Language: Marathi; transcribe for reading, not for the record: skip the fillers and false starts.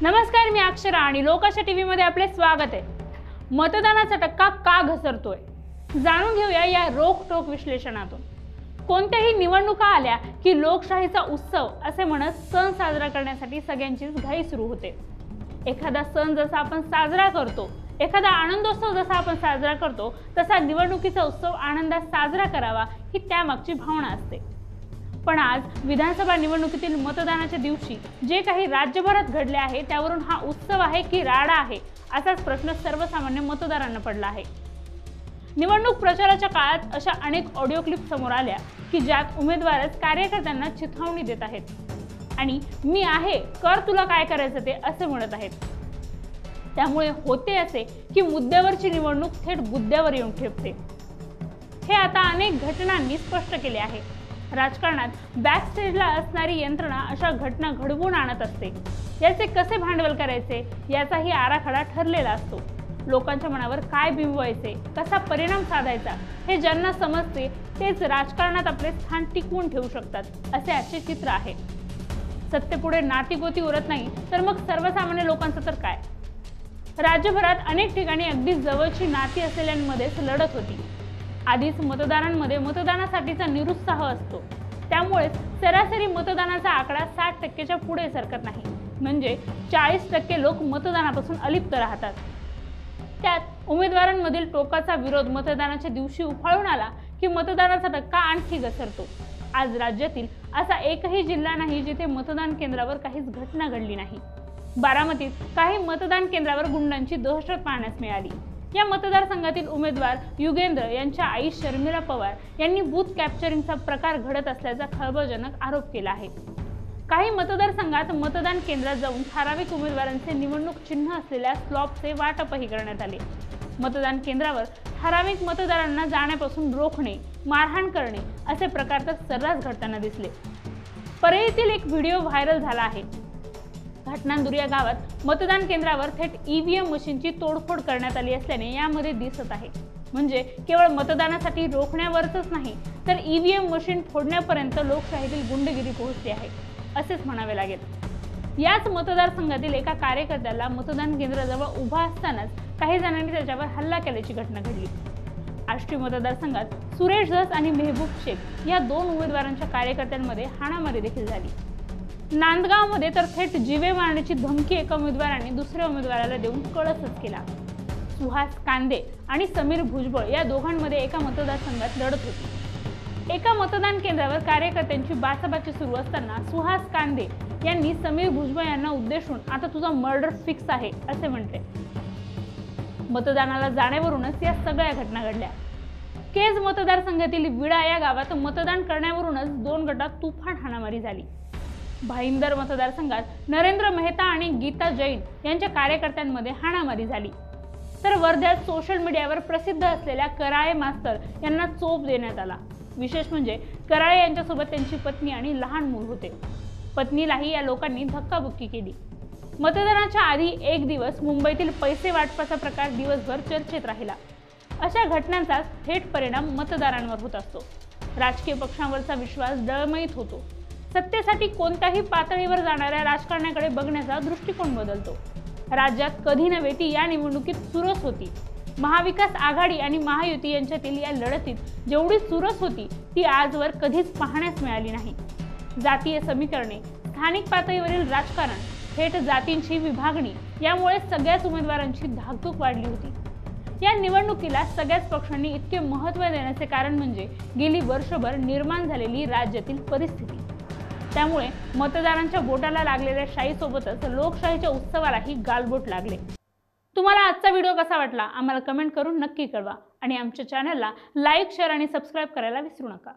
नमस्कार, मी अक्षरा आणि लोकाशा टीव्हीमध्ये आपले स्वागत आहे। मतदानाचा टक्का का घसरतोय जाणून घेऊया या रोखठोक विश्लेषणातून। कोणत्याही निवडणुका आल्या की लोकशाहीचा उत्सव असे म्हणत सण साजरा करण्यासाठी सगळ्यांचीच घाई सुरू होते। एखादा सण जसा आपण साजरा करतो, एखादा आनंदोत्सव जसा आपण साजरा करतो, तसा निवडणुकीचा उत्सव आनंदात साजरा करावा ही त्यामागची भावना असते। पण आज विधानसभा निवडणुकीतील मतदानाच्या दिवशी जे काही राज्यभरात घडले आहे त्यावरून हा उत्सव आहे की राडा आहे असाच प्रश्न सर्वसामान्य मतदारांना पडला आहे। निवडणूक प्रचाराच्या काळात अशा अनेक ऑडिओ क्लिप समोर आल्या की ज्यात उमेदवारच कार्यकर्त्यांना चिथावणी देत आहेत आणि मी आहे, कर तुला काय करायचं ते असे म्हणत आहेत। त्यामुळे होते असे की मुद्द्यावरची निवडणूक थेट गुद्द्यावर येऊन ठेपते। हे आता अनेक घटनांनी स्पष्ट केले आहे। राजकारणात बॅकस्टेजला असणारी यंत्रणा अशा घटना घडवून आणत असते। याचे कसे भांडवल करायचे याचाही आराखडा ठरलेला असतो। लोकांच्या मनावर काय बिंबवायचे, कसा परिणाम साधायचा हे ज्यांना समजते तेच राजकारणात आपले स्थान टिकवून ठेवू शकतात असे आजचे चित्र आहे। सत्तेपुढे नातीगोती उरत नाही तर मग सर्वसामान्य लोकांचं तर काय। राज्यभरात अनेक ठिकाणी अगदी जवळची नाती असलेल्यांमध्येच लढत होती। आधीच मतदारांमध्ये मतदानासाठीचा निरुत्साह असतो, त्यामुळे सरासरी मतदानाचा आकडा 60% पुढे सरकत नाही, म्हणजे 40% लोक मतदानापासून अलिप्त राहतात। त्यात उमेदवारांमधील टोकाचा विरोध मतदानाच्या दिवशी उफाळून आला की मतदानाचा टक्का आणखी घसरतो। आज राज्यातील असा एकही जिल्हा नाही जिथे मतदान केंद्रावर काहीच घटना घडली नाही। बारामतीत काही मतदान केंद्रावर गुंडांची दहशत पाहण्यास मिळाली। या मतदारसंघातील उमेदवार युगेंद्र यांच्या आई शर्मिला पवार यांनी बूथ कॅप्चरिंगचा प्रकार घडत असल्याचा खळबळजनक आरोप केला आहे। काही मतदारसंघात मतदान केंद्रात जाऊन ठराविक उमेदवारांचे निवडणूक चिन्ह असलेल्या स्लॉपचे वाटपही करण्यात आले। मतदान केंद्रावर ठराविक मतदारांना जाण्यापासून रोखणे, मारहाण करणे असे प्रकार तर सर्रास घडताना दिसले। परळीतील एक व्हिडिओ व्हायरल झाला आहे। घटनांदूर या गावात मतदान केंद्रावर थेट ईव्हीएम मशीनची तोडफोड करण्यात आली असल्याने यामध्ये दिसत आहे, म्हणजे केवळ मतदानासाठी रोखण्यावरच नाही तर ईव्हीएम मशीन फोडण्यापर्यंत लोकशाहीतील गुंडगिरी पोहोचली आहे असेच म्हणावे लागेल। याच मतदारसंघातील एका कार्यकर्त्याला मतदान केंद्राजवळ उभा असतानाच काही जणांनी त्याच्यावर हल्ला केल्याची घटना घडली। आष्टी मतदारसंघात सुरेश धस आणि मेहबूब शेख या दोन उमेदवारांच्या कार्यकर्त्यांमध्ये हाणामारी देखील झाली। नांदगावमध्ये तर थेट जीवे मारण्याची धमकी एका उमेदवाराने दुसऱ्या उमेदवाराला देऊन कळसच केला। सुहास कांदे आणि समीर भुजबळ या दोघांमध्ये एका मतदारसंघात लढत होती। एका मतदान केंद्रावर कार्यकर्त्यांची बाचाबाची सुरू असताना सुहास कांदे यांनी समीर भुजबळ यांना उद्देशून आता तुझा मर्डर फिक्स आहे असे म्हटले। मतदानाला जाण्यावरूनच या सगळ्या घटना घडल्या। केज मतदारसंघातील विडा या गावात मतदान करण्यावरूनच दोन गटात तुफान हाणामारी झाली। भाईंदर मतदारसंघात नरेंद्र मेहता आणि गीता जैन यांच्या कार्यकर्त्यांमध्ये हाणामारी झाली। तर वर्ध्यात सोशल मीडियावर प्रसिद्ध असलेल्या कराळे मास्तर यांना चोप देण्यात आला। विशेष म्हणजे कराळे यांच्यासोबत त्यांची पत्नी आणि लहान मूल होते। पत्नीलाही या लोकांनी धक्काबुक्की केली। मतदानाच्या आधी एक दिवस मुंबईतील पैसे वाटपाचा प्रकार दिवसभर चर्चेत राहिला। अशा घटनांचा थेट परिणाम मतदारांवर होत असतो। राजकीय पक्षांवरचा विश्वास डळमळीत होतो। सत्तेसाठी कोणत्याही पातळीवर जाणाऱ्या राजकारण्याकडे बघण्याचा दृष्टिकोन बदलतो। राज्यात कधी नव्हे ती या निवडणुकीत चुरस होती। महाविकास आघाडी आणि महायुती यांच्यातील या लढतीत जेवढी चुरस होती ती आजवर कधीच पाहण्यास मिळाली नाही। जातीय समीकरणे, स्थानिक पातळीवरील राजकारण, थेट जातींची विभागणी यामुळे सगळ्याच उमेदवारांची धाकधूक वाढली होती। या निवडणुकीला सगळ्याच पक्षांनी इतके महत्त्व देण्याचे कारण म्हणजे गेली वर्षभर निर्माण झालेली राज्यातील परिस्थिती। त्यामुळे मतदारांच्या बोटाला लागलेल्या शाईसोबतच लोकशाहीच्या उत्सवालाही गालबोट लागले। तुम्हाला आजचा व्हिडिओ कसा वाटला आम्हाला कमेंट करून नक्की कळवा आणि आमच्या चॅनलला लाईक, शेअर आणि सबस्क्राईब करायला विसरू नका।